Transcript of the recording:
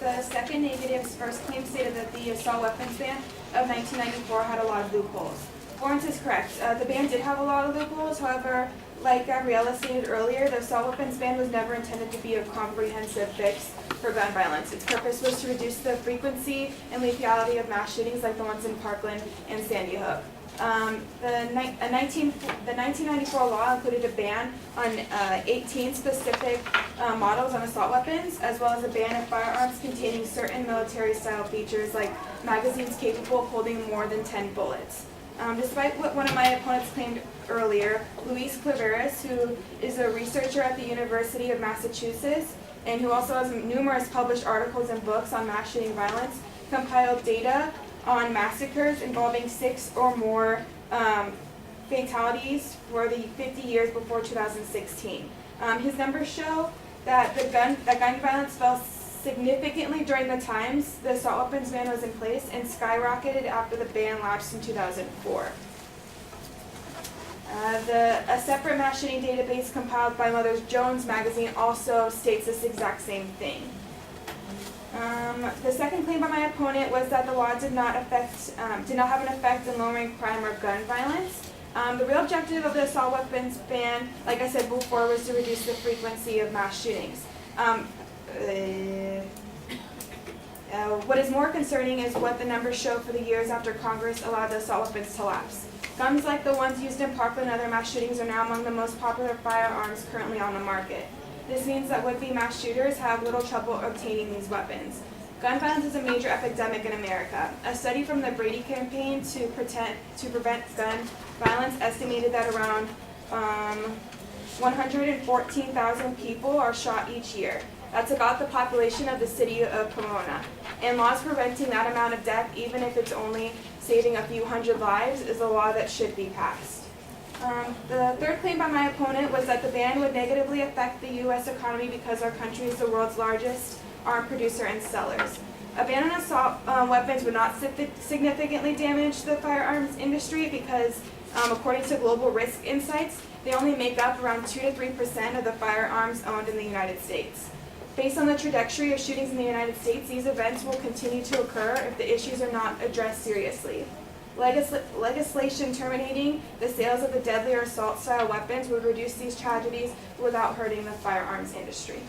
The second negative's first claim stated that the assault weapons ban of 1994 had a lot of loopholes. Florence is correct. The ban did have a lot of loopholes. However, like Gabriella stated earlier, the assault weapons ban was never intended to be a comprehensive fix for gun violence. Its purpose was to reduce the frequency and lethality of mass shootings like the ones in Parkland and Sandy Hook. The 1994 law included a ban on 18 specific models on assault weapons, as well as a ban of firearms containing certain military-style features like magazines capable of holding more than 10 bullets. Despite what one of my opponents claimed earlier, Luis Claveris, who is a researcher at the University of Massachusetts and who also has numerous published articles and books on mass shooting violence, compiled data on massacres involving 6 or more fatalities for the 50 years before 2016. His numbers show that gun violence fell significantly during the times the assault weapons ban was in place and skyrocketed after the ban lapsed in 2004. A separate mass shooting database compiled by Mothers Jones magazine also states this exact same thing. The second claim by my opponent was that the law did not have an effect in lowering crime or gun violence. The real objective of the assault weapons ban, like I said before, was to reduce the frequency of mass shootings. What is more concerning is what the numbers show for the years after Congress allowed the assault weapons to lapse. Guns like the ones used in Parkland and other mass shootings are now among the most popular firearms currently on the market. This means that would-be mass shooters have little trouble obtaining these weapons. Gun violence is a major epidemic in America. A study from the Brady campaign to prevent gun violence estimated that around 114,000 people are shot each year. That's about the population of the city of Pomona. And laws preventing that amount of death, even if it's only saving a few hundred lives, is a law that should be passed. The third claim by my opponent was that the ban would negatively affect the U.S. economy because our country is the world's largest arms producer and sellers. A ban on assault weapons would not significantly damage the firearms industry because, according to Global Risk Insights, they only make up around 2 to 3% of the firearms owned in the United States. Based on the trajectory of shootings in the United States, these events will continue to occur if the issues are not addressed seriously. Legislation terminating the sales of the deadlier assault-style weapons would reduce these tragedies without hurting the firearms industry.